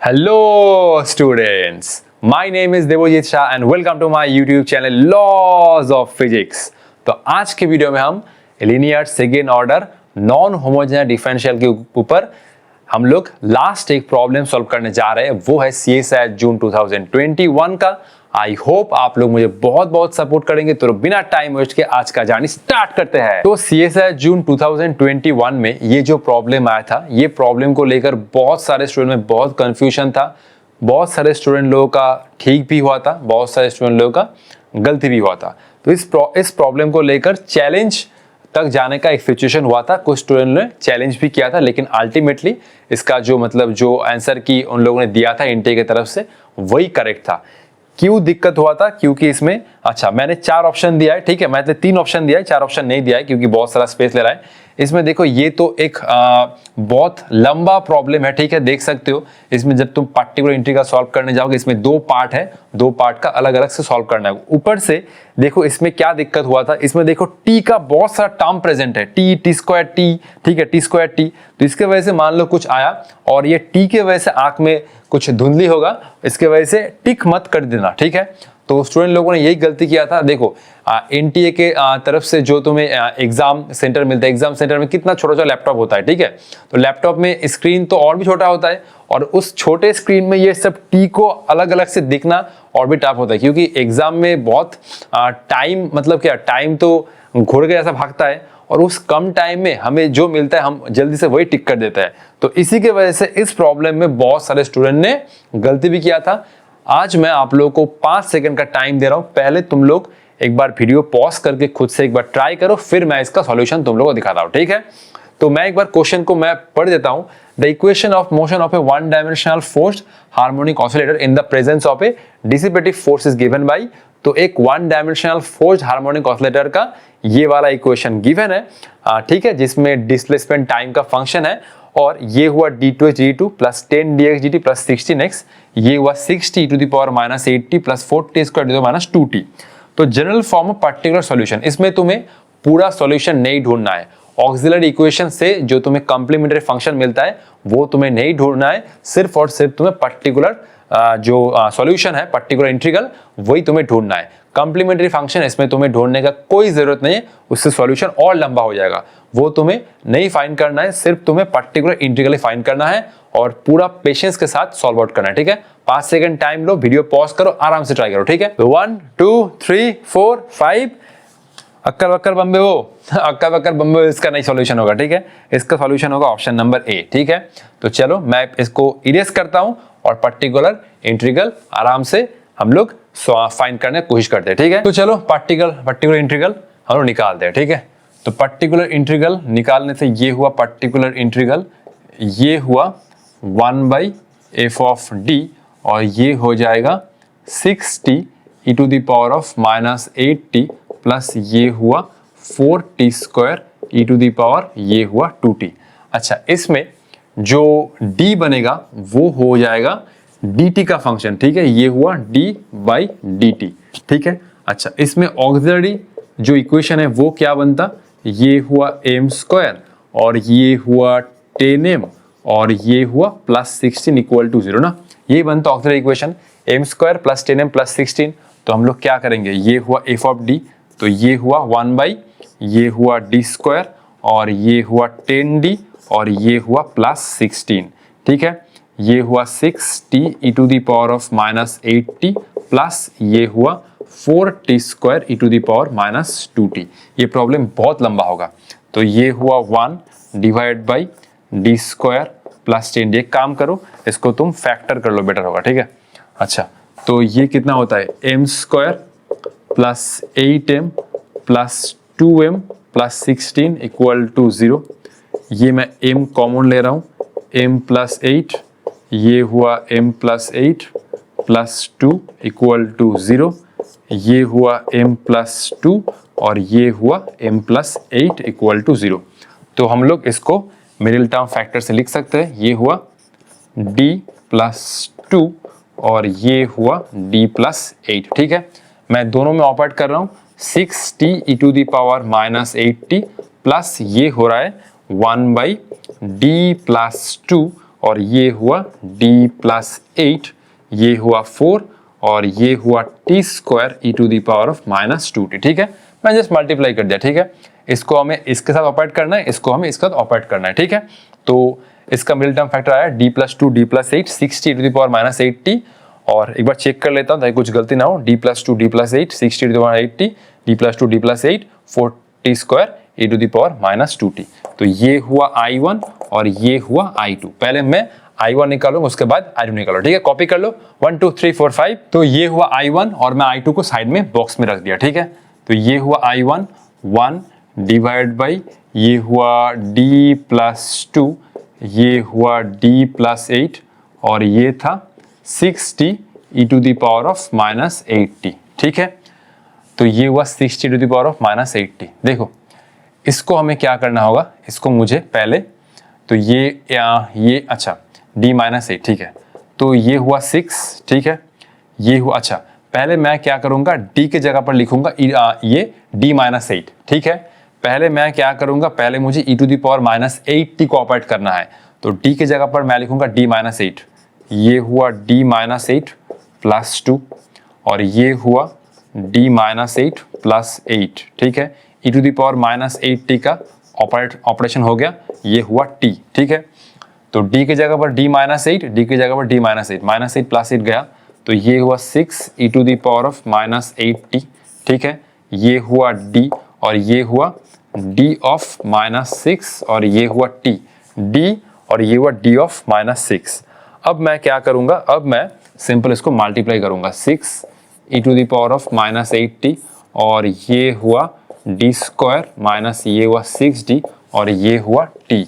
Hello students, my name is Devojit Shah and welcome to my YouTube channel Laws of Physics। तो आज के video में हम linear second order non homogeneous differential के ऊपर हम लोग लास्ट एक प्रॉब्लम सॉल्व करने जा रहे हैं। वो है CSI जून 2021 का। आई होप आप लोग मुझे बहुत बहुत सपोर्ट करेंगे। तो बिना टाइम वेस्ट के आज का जर्नी स्टार्ट करते हैं। तो CSI जून 2021 में ये जो प्रॉब्लम आया था, ये प्रॉब्लम को लेकर बहुत सारे स्टूडेंट में बहुत कंफ्यूजन था। बहुत सारे स्टूडेंट लोगों का ठीक भी हुआ था, बहुत सारे स्टूडेंट लोगों का गलती भी हुआ था। तो इस प्रॉब्लम को लेकर चैलेंज तक जाने का एक सिचुएशन हुआ था। कुछ स्टूडेंट ने चैलेंज भी किया था, लेकिन अल्टीमेटली इसका जो आंसर की उन लोगों ने दिया था इंटे की तरफ से, वही करेक्ट था। क्यों दिक्कत हुआ था? क्योंकि इसमें मैंने 4 ऑप्शन दिया है, ठीक है। मैंने 3 ऑप्शन दिया है, 4 ऑप्शन नहीं दिया है क्योंकि बहुत सारा स्पेस ले रहा है। इसमें देखो, ये तो एक बहुत लंबा प्रॉब्लम है, ठीक है। देख सकते हो इसमें जब तुम पार्टिकुलर इंटीग्रल सॉल्व करने जाओगे, इसमें 2 पार्ट है, 2 पार्ट का अलग अलग से सॉल्व करना है। ऊपर से देखो इसमें क्या दिक्कत हुआ था। इसमें देखो टी का बहुत सारा टर्म प्रेजेंट है, टी स्क्वायर टी, ठीक है, टी स्क्वायर टी। तो इसके वजह से मान लो कुछ आया और ये टी के वजह से आंख में कुछ धुंधली होगा, इसके वजह से टिक मत कर देना, ठीक है। तो स्टूडेंट लोगों ने यही गलती किया था। देखो एनटीए के तरफ से जो तुम्हें एग्जाम सेंटर मिलता है, एग्जाम सेंटर में कितना छोटा छोटा लैपटॉप होता है, ठीक है। तो लैपटॉप में स्क्रीन तो और भी छोटा होता है, और उस छोटे स्क्रीन में ये सब टी को अलग अलग से दिखना और भी टफ होता है, क्योंकि एग्जाम में बहुत टाइम, मतलब क्या, टाइम तो घोड़े के जैसा भागता है, और उस कम टाइम में हमें जो मिलता है हम जल्दी से वही टिक कर देता है। तो इसी के वजह से इस प्रॉब्लम में बहुत सारे स्टूडेंट ने गलती भी किया था। आज मैं आप लोगों को 5 सेकंड का टाइम दे रहा हूं। पहले तुम लोग एक बार वीडियो पॉज करके खुद से एक बार ट्राई करो, फिर मैं इसका सॉल्यूशन तुम लोगों को दिखाता हूं, ठीक है। तो मैं एक बार क्वेश्चन को मैं पढ़ देता हूं। The equation of motion of A one dimensional forced harmonic oscillator in the presence of A dissipative force is given by. तो एक one dimensional forced harmonic oscillator का ये वाला इक्वेशन गिवन है, ठीक है, जिसमें डिस्प्लेसमेंट टाइम का फंक्शन है, और ये हुआ d2h dt plus 10 dx dt plus 16x, ये हुआ 6t to the power minus 8t plus 4t square to the minus 2t। तो general form of particular solution, इसमें तुम्हें पूरा सॉल्यूशन नहीं ढूंढना है। ऑक्सिलरी इक्वेशन से जो तुम्हें कॉम्प्लीमेंट्री फंक्शन मिलता है वो तुम्हें नहीं ढूंढना है, सिर्फ और सिर्फ तुम्हें पर्टिकुलर जो सॉल्यूशन है, पर्टिकुलर इंटीग्रल, वही तुम्हें ढूंढना है। कॉम्प्लीमेंट्री फंक्शन इसमें तुम्हें ढूंढने का कोई जरूरत नहीं है, उससे सॉल्यूशन और लंबा हो जाएगा। वो तुम्हें नहीं फाइंड करना है, सिर्फ तुम्हें पर्टिकुलर इंटीग्रल फाइंड करना है और पूरा पेशेंस के साथ सॉल्व आउट करना है, ठीक है। 5 सेकंड टाइम लो, वीडियो पॉज करो, आराम से ट्राई करो, ठीक है। तो 1 2 3 4 5 अक्कर बक्कर बम्बे हो, अक्कर बक्कर बम्बे, इसका नहीं सॉल्यूशन होगा, ठीक है। इसका सॉल्यूशन होगा ऑप्शन नंबर ए, ठीक है। तो चलो मैं इसको इरेज करता हूं और पर्टिकुलर इंटीग्रल आराम से हम लोग फाइंड करने की कोशिश करते हैं, ठीक है। तो चलो पर्टिकुलर इंटीग्रल हम लोग निकालते हैं, ठीक है। तो पर्टिकुलर इंटीग्रल निकालने से ये हुआ पर्टिकुलर इंटीग्रल, ये हुआ 1/f ऑफ d, और ये हो जाएगा 6t e to the power of minus 8t plus ये हुआ 4t square e to the power, ये हुआ 2t। अच्छा, इसमें जो d बनेगा वो हो जाएगा dt का फंक्शन, ठीक है। ये हुआ d/dt, ठीक है। अच्छा, इसमें ऑक्सिलरी जो इक्वेशन है वो क्या बनता? ये हुआ m स्क्वायर और ये हुआ 10m और ये हुआ प्लस 16 इक्वल टू 0 ना। ये बनता auxiliary equation, m square plus 10m plus 16। तो हम लोग क्या करेंगे, ये हुआ f ऑफ d, तो ये हुआ 1/, ये हुआ d स्क्वायर और ये हुआ 10d और ये हुआ प्लस 16, ठीक है। ये हुआ 6t e to the power of minus 8t plus ये हुआ 4t square e to the power minus 2t। ये प्रॉब्लम बहुत लंबा होगा। तो ये हुआ 1 divide by d square plus 10d। एक काम करो, इसको तुम फैक्टर कर लो, बेटर होगा, ठीक है। अच्छा, तो ये कितना होता है, m square plus 8m plus 2m plus 16 equal to 0। ये मैं m कॉमन ले रहा हूँ, m प्लस 8, ये हुआ m plus 8 plus 2 equal to 0। ये हुआ m प्लस 2 और ये हुआ m प्लस 8 इक्वल टू 0। तो हम लोग इसको मिडिल टर्म फैक्टर से लिख सकते हैं। ये हुआ d प्लस 2 और ये हुआ d प्लस 8, ठीक है। मैं दोनों में ऑपरेट कर रहा हूँ, 6t e to the power minus 8t plus ये हो रहा है 1/d प्लस 2 और ये हुआ d प्लस 8, ये हुआ 4 और ये हुआ t square e to the power of minus 2t। ठीक है, मैं जस्ट मल्टीप्लाई कर दिया। ठीक है, इसको हमें इसके साथ ऑपरेट करना है, इसको हमें इसके साथ ऑपरेट करना है। ठीक है, तो इसका मिडिल टर्म फैक्टर आया d plus 2 d plus 8 60 to the power minus 8t। और एक बार चेक कर लेता हूँ ताकि कुछ गलती ना हो। d plus 2 d plus 8 60 to the power 8t, d plus 2 d plus 8 4t square e to the power minus 2t। तो ये हुआ I1 और ये हुआ I2। पहले मैं I1 निकालूंगा, उसके बाद I2 निकालो। ठीक है, कॉपी कर लो 1 2 3 4 5। तो ये हुआ I1 और मैं I2 को साइड में बॉक्स में रख दिया। ठीक है, तो ये हुआ I1 1 डिवाइड बाई ये हुआ d प्लस 2, ये हुआ d प्लस 8 और ये था 60 e to the power of minus 8t। ठीक है, तो ये हुआ 60 to the power of minus 8t। देखो इसको हमें क्या करना होगा, इसको मुझे पहले तो ये अच्छा d माइनस 8। ठीक है, तो ये हुआ 6। ठीक है, ये हुआ अच्छा, पहले मैं क्या करूंगा d के जगह पर लिखूंगा ये d माइनस 8। ठीक है, पहले मैं क्या करूंगा, पहले मुझे e to the power minus 8t को ऑपरेट करना है। तो d के जगह पर मैं लिखूंगा d माइनस 8, ये हुआ d माइनस 8 प्लस 2 और ये हुआ d माइनस 8 प्लस 8। ठीक है, e to the power minus 8t का ऑपरेशन हो गया, ये हुआ t। ठीक है, तो d के जगह पर d माइनस 8, d के जगह पर d माइनस 8, माइनस 8 प्लस 8 गया, तो ये हुआ 6 e to the power of minus 8t। ठीक है, ये हुआ d और ये हुआ d ऑफ माइनस 6 और ये हुआ t, d और ये हुआ d ऑफ माइनस 6। अब मैं क्या करूंगा, अब मैं सिंपल इसको मल्टीप्लाई करूंगा 6 e to the power of minus 8t और ये हुआ d स्क्वायर माइनस ये हुआ 6d और ये हुआ t।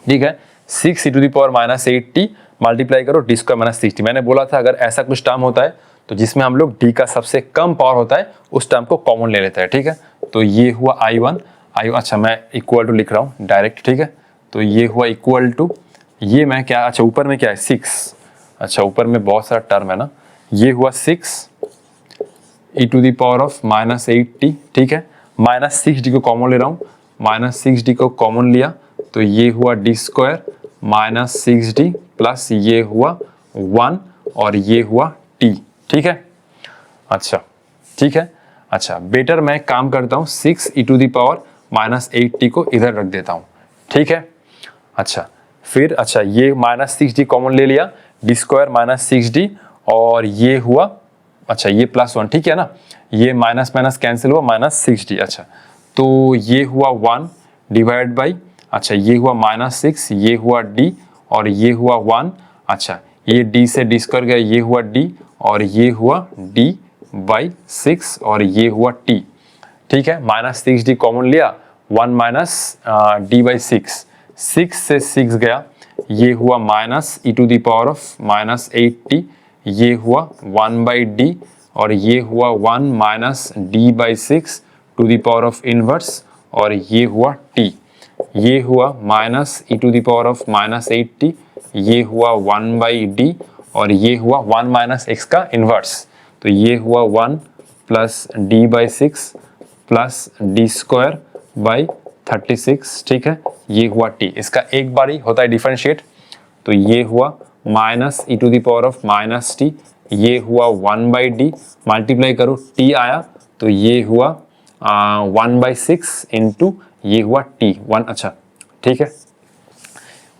ठीक है, 6 e to the power minus 8t multiply करो d स्क्वायर माइनस 6t। मैंने बोला था अगर ऐसा कुछ टर्म होता है तो जिसमें हम लोग d का सबसे कम पावर होता है उस टर्म को कॉमन ले लेते हैं। ठीक है, तो ये हुआ I1 अच्छा मैं इक्वल टू लिख रहा हूँ डायरेक्ट। ठीक है, तो ये हुआ इक्वल टू, ये मैं क्या, अच्छा ऊपर में क्या है 6, अच्छा ऊपर में बहुत सारा टर्म है ना, ये हुआ 6 e to the power of minus 8t। ठीक है, माइनस 6d को कॉमन ले रहा हूँ, माइनस 6d को कॉमन लिया तो ये हुआ d square minus 6d plus ये हुआ 1 और ये हुआ t। ठीक है, अच्छा ठीक है, अच्छा बेटर मैं काम करता हूँ 6 e to the power minus 8t को इधर रख देता हूँ। ठीक है, अच्छा फिर अच्छा ये माइनस 6d कॉमन ले लिया, d स्क्वायर माइनस 6d और ये हुआ अच्छा ये प्लस 1। ठीक है ना, ये माइनस माइनस कैंसिल हुआ, माइनस 6d। अच्छा तो ये हुआ 1 डिवाइड बाई अच्छा ये हुआ माइनस 6, ये हुआ d और ये हुआ 1। अच्छा ये d से d स्क्वायर गया, ये हुआ d और ये हुआ d बाई 6 और ये हुआ t। ठीक है, माइनस 6d कॉमन लिया, 1 माइनस d बाई 6, 6 से 6 गया, ये हुआ minus e to the power of minus 8t, ये हुआ 1 बाई d और ये हुआ 1 minus d by 6 to the power of inverse और ये हुआ t, ये हुआ minus e to the power of minus 8t, ये हुआ 1 बाई d और ये हुआ 1 माइनस x का इनवर्स, तो ये हुआ 1 plus d by 6 plus d square by 36। ठीक है, ये हुआ t, इसका एक बार ही होता है डिफरेंशिएट, तो ये हुआ minus e to the power of minus t, ये हुआ 1 बाई d, मल्टीप्लाई करो t आया तो ये हुआ 1 बाई 6 इंटू ये हुआ t 1। अच्छा ठीक है,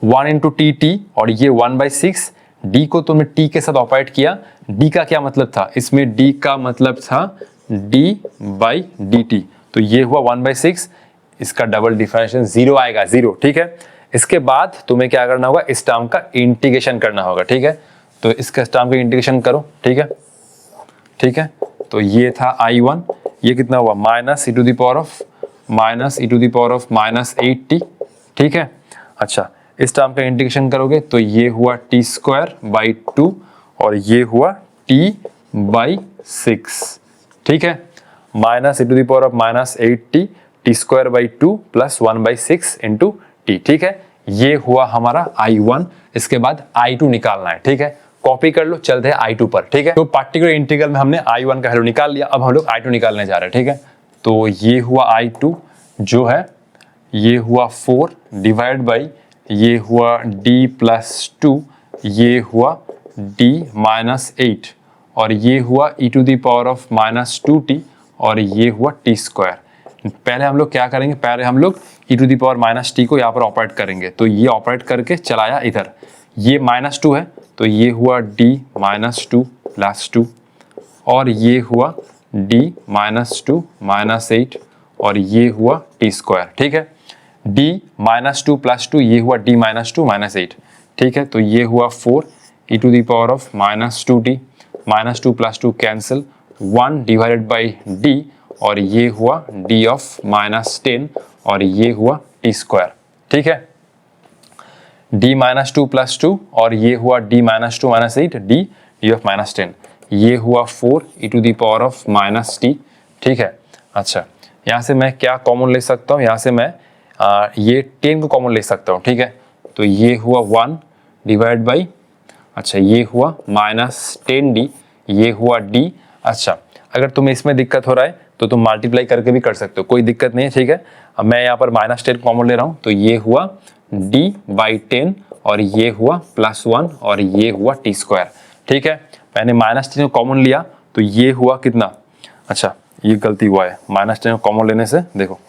1 इंटू t और ये 1 बाई 6, d को तुमने t के साथ ऑपरेट किया। d का क्या मतलब था, इसमें d का मतलब था d बाई dt, तो ये हुआ 1 बाई 6, इसका डबल डिफरेंशिएशन 0 आएगा, 0। ठीक है, इसके बाद तुम्हें क्या करना होगा, इस टर्म का इंटीग्रेशन करना होगा। ठीक है, तो इसका टर्म का इंटीग्रेशन करो। ठीक है, ठीक है, तो ये था I1, ये कितना हुआ minus e to the power of minus e to the power of minus 8t। ठीक है, अच्छा इस टर्म का इंटीग्रेशन करोगे तो ये हुआ t स्क्वायर बाई 2 और ये हुआ t बाई 6। ठीक है, minus e to the power of minus 8t t square by 2 plus 1 by 6 into t। ठीक है, ये हुआ हमारा I1। इसके बाद I2 निकालना है। ठीक है, कॉपी कर लो, चलते हैं I2 पर। ठीक है, तो पार्टिकुलर इंटीग्रल में हमने I1 का वैल्यू निकाल लिया, अब हम लोग I2 निकालने जा रहे हैं। ठीक है, तो ये हुआ I2 जो है ये हुआ 4 डिवाइड बाई ये हुआ d+2, ये हुआ d-8 और ये हुआ e⁻⁻2t और ये हुआ t²। पहले हम लोग क्या करेंगे, पहले हम लोग e⁻−t को यहाँ पर ऑपरेट करेंगे। तो ये ऑपरेट करके चलाया इधर, ये -2 है तो ये हुआ d-2+2 और ये हुआ d-2-8 और ये हुआ t²। ठीक है, d-2+2 ये हुआ d-2-8। ठीक है, तो ये हुआ 4 e⁻−2t, -2+2 cancel, 1 divided by d और ये हुआ d-10 और ये हुआ t²। ठीक है, d-2+2 और ये हुआ d-2-8 d-10, ये हुआ 4 e⁻−t। ठीक है, अच्छा यहाँ से मैं क्या कॉमन ले सकता हूँ, यहाँ से मैं ये 10 को कॉमन ले सकता हूँ। ठीक है, तो ये हुआ 1 डिवाइड बाई, अच्छा ये हुआ -10d, ये हुआ d। अच्छा अगर तुम्हें इसमें दिक्कत हो रहा है तो तुम मल्टीप्लाई करके भी कर सकते हो, कोई दिक्कत नहीं है। ठीक है, अब मैं यहाँ पर -10 कॉमन ले रहा हूँ तो ये हुआ d/10 और ये हुआ +1 और ये हुआ t²। ठीक है, मैंने -10 को कॉमन लिया तो ये हुआ कितना, अच्छा ये गलती हुआ है, -10 को कॉमन लेने से देखो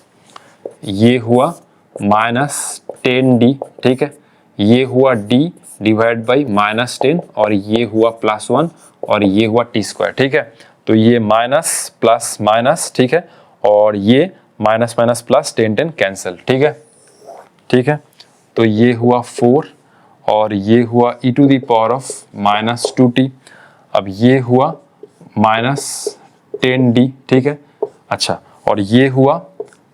ये हुआ -10d। ठीक है, ये हुआ d डिवाइड बाई -10 और ये हुआ +1 और ये हुआ t²। ठीक है, तो ये माइनस प्लस माइनस, ठीक है, और ये माइनस माइनस प्लस 10 कैंसिल। ठीक है, ठीक है, तो ये हुआ 4 और ये हुआ e⁻⁻2t, अब ये हुआ -10d। ठीक है, अच्छा और ये हुआ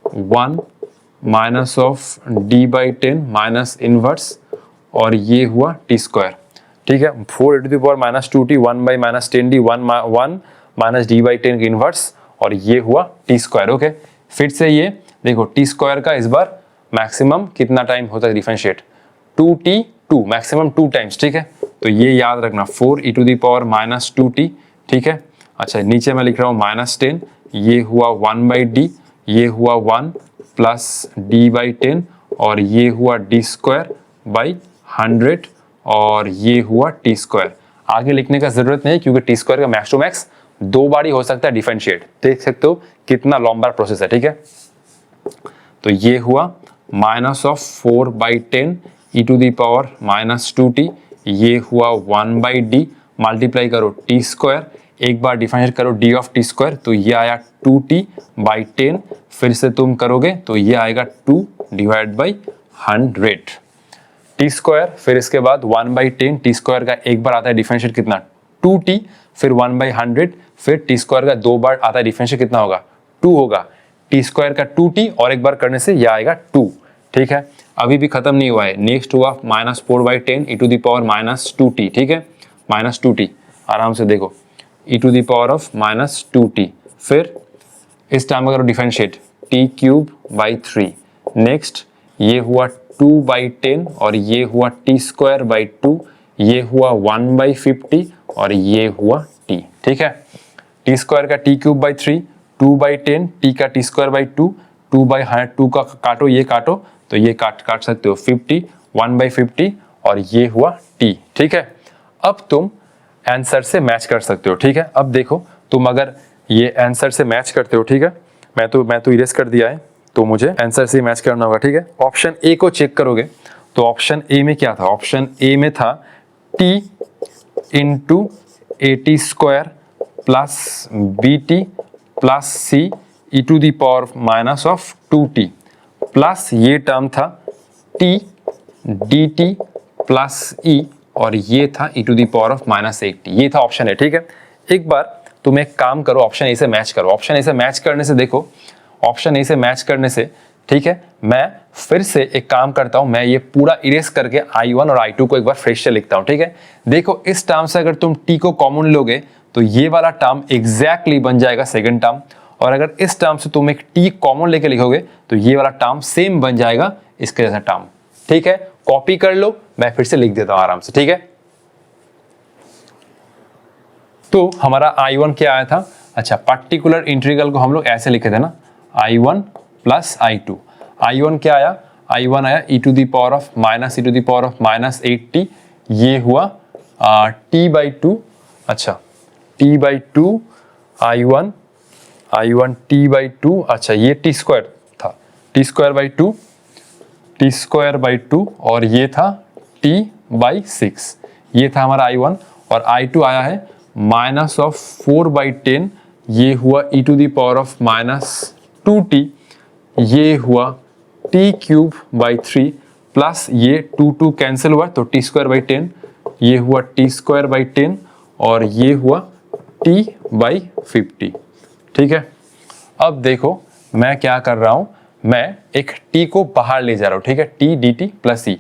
1 minus of d/10 minus inverse और ये हुआ t²। ठीक है, 4 e⁻⁻2t 1/-10d 1 minus d/10 inverse और ये हुआ t²। ओके, फिर से ये देखो t² का इस बार मैक्सिमम कितना टाइम होता है डिफरेंशिएट, 2t मैक्सिमम 2 टाइम्स। ठीक है, तो ये याद रखना 4 e⁻⁻2t। ठीक है, अच्छा नीचे मैं लिख रहा हूँ -10, ये हुआ 1/d, ये हुआ 1 प्लस d/10 और ये हुआ d²/100 और ये हुआ t²। आगे लिखने का जरूरत नहीं क्योंकि t² का मैक्स टू मैक्स 2 बार ही हो सकता है डिफरेंशिएट। देख सकते हो कितना लंबा प्रोसेस है। ठीक है, तो ये हुआ -4/10 e⁻⁻2t, ये हुआ 1/d, मल्टीप्लाई करो t², एक बार डिफरेंशिएट करो d/t², तो ये आया 2t/10, फिर से तुम करोगे तो ये आएगा 2 डिवाइड बाई 100 t², फिर इसके बाद 1/10 t² का एक बार आता है डिफरेंशिएट कितना 2t, फिर 1/100, फिर t² का 2 बार आता है डिफरेंशिएट कितना होगा 2 होगा, t² का 2t और एक बार करने से यह आएगा 2। ठीक है, अभी भी खत्म नहीं हुआ है, नेक्स्ट हुआ -4/10 e⁻⁻2t। ठीक है, -2t, आराम से देखो e⁻⁻2t, फिर इस टाइम अगर डिफरेंशिएट t³/3, नेक्स्ट ये हुआ 2/10 और ये हुआ t²/2, ये हुआ 1/50 और ये हुआ t। ठीक है, t² का t³/3, 2/10, t का t²/2, 2/2 का काटो, ये काटो तो ये काट सकते हो 50, 1/50 और ये हुआ t। ठीक है, अब तुम आंसर से मैच कर सकते हो। ठीक है, अब देखो तुम अगर ये आंसर से मैच करते हो, ठीक है, मैं तो इरेज कर दिया है, तो मुझे आंसर से मैच करना होगा। ठीक है, ऑप्शन ए को चेक करोगे तो ऑप्शन ए में क्या था, ऑप्शन ए में था t into at² plus bt plus c e⁻⁻2t plus ये टर्म था t dt प्लस e और ये था e⁻⁻8t, ये था ऑप्शन ए। ठीक है, एक बार तुम एक काम करो, ऑप्शन ए से मैच करो। ऑप्शन ए से मैच करने से देखो, ऑप्शन ए से मैच करने से, ठीक है, मैं फिर से एक काम करता हूं, मैं ये पूरा इरेज करके I1 और I2 को एक बार फ्रेश से लिखता हूं। ठीक है, देखो इस टर्म से अगर तुम t को कॉमन लोगे तो ये वाला टर्म एग्जैक्टली बन जाएगा सेकंड टर्म, और अगर इस टर्म से तुम एक t कॉमन लेके लिखोगे तो ये वाला टर्म सेम बन जाएगा इसके जैसा टर्म। ठीक है, कॉपी कर लो, मैं फिर से लिख देता हूं आराम से। ठीक है, तो हमारा I1 क्या आया था, अच्छा पर्टिकुलर इंटीग्रल को हम लोग ऐसे लिखे थे ना, I1 प्लस I2। I1 क्या आया, I1 आया e to the power of minus e to the power of minus 8t, ये हुआ t/2, अच्छा t/2 I1 t/2, अच्छा ये t स्क्वायर था, t² 2 और ये था t/6, ये था हमारा I1। और I2 आया है माइनस ऑफ 4/10, ये हुआ e to the power of minus 2t, ये हुआ t³ प्लस ये 2 कैंसिल हुआ तो t²/10, ये हुआ t²/10 और ये हुआ t/50। ठीक है, अब देखो मैं क्या कर रहा हूं, मैं एक t को बाहर ले जा रहा हूं, ठीक है, t dt प्लस e,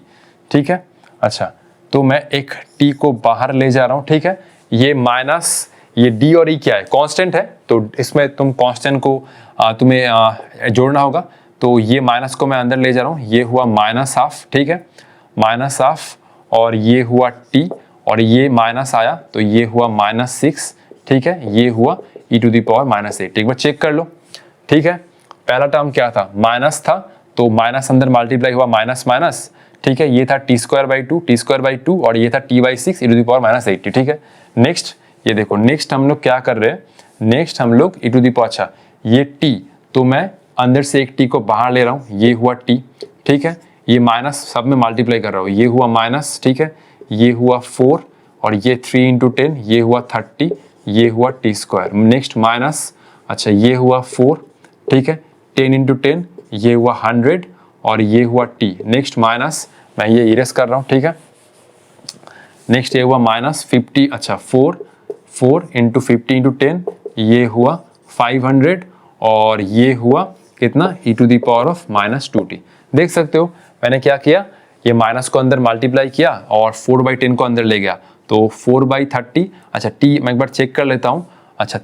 ठीक है। अच्छा तो मैं एक t को बाहर ले जा रहा हूं, ठीक है। ये माइनस, ये d और e क्या है, कांस्टेंट है, तो इसमें तुम कांस्टेंट को तुम्हें जोड़ना होगा। तो ये माइनस को मैं अंदर ले जा रहा हूं, ये हुआ -12, ठीक है, -12 और ये हुआ t और ये माइनस आया तो ये हुआ -6, ठीक है, ये हुआ e टू द पावर -8। एक बार चेक कर लो, ठीक है। पहला टर्म क्या था, माइनस था, तो माइनस अंदर मल्टीप्लाई हुआ माइनस माइनस, ठीक है, ये था t² 2 और ये था t/6 e to the power -80, ठीक है। नेक्स्ट ये देखो, नेक्स्ट हम लोग क्या कर रहे हैं, नेक्स्ट हम लोग e टू द पावर, अच्छा ये t, तो मैं अंदर से एक t को बाहर ले रहा हूँ, ये हुआ t, ठीक है, ये माइनस सब में मल्टीप्लाई कर रहा हूँ, ये हुआ माइनस, ठीक है, ये हुआ 4 और ये 3 × 10, ये हुआ 30, ये हुआ t²। नेक्स्ट माइनस, अच्छा ये हुआ 4, ठीक है, 10 × 10, ये हुआ 100 और ये हुआ t। नेक्स्ट माइनस, मैं ये इरेज कर रहा हूँ, ठीक है। नेक्स्ट ये हुआ -50, अच्छा 4 × 50 × 10, ये हुआ 500 और ये हुआ कितना, e to the power of -2t। देख सकते हो मैंने क्या किया, ये माइनस को अंदर मल्टीप्लाई किया और 4/10 को अंदर ले गया, तो 4/30, अच्छा t मैं एक बार चेक कर लेता हूँ, अच्छा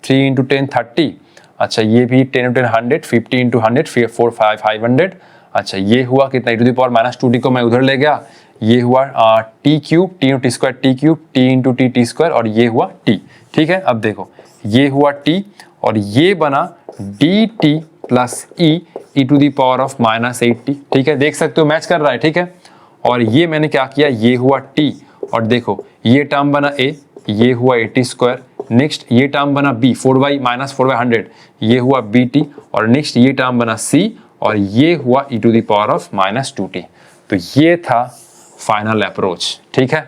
3 × 10 30, अच्छा ये भी 10 × 10 100, 50 × 100 4 500, अच्छा ये हुआ कितना, e to the power -2t को मैं उधर ले गया, ये हुआ t³ t² t t² और ये हुआ t, ठीक है। अब देखो ये हुआ t और ये बना dt plus e to the power of -80, ठीक है, देख सकते हो मैच कर रहा है, ठीक है। और ये मैंने क्या किया, ये हुआ t और देखो ये टर्म बना a, ये हुआ at², नेक्स्ट ये टर्म बना b 4/-4/100, ये हुआ bt और नेक्स्ट ये टर्म बना c और ये हुआ e to the power of -2t। तो ये था फाइनल अप्रोच, ठीक है।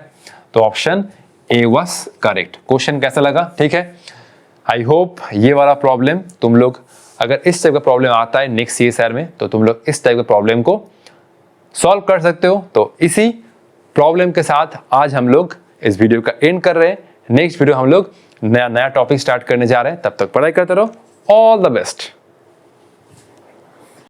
तो option A was correct. Question कैसा लगा, ठीक है। आई होप ये वाला प्रॉब्लम तुम लोग, अगर इस टाइप का प्रॉब्लम आता है नेक्स्ट CSR में, तो तुम लोग इस टाइप के प्रॉब्लम को सॉल्व कर सकते हो। तो इसी प्रॉब्लम के साथ आज हम लोग इस वीडियो का एंड कर रहे हैं। नेक्स्ट वीडियो हम लोग नया टॉपिक स्टार्ट करने जा रहे हैं, तब तक पढ़ाई करते रहो। All the best.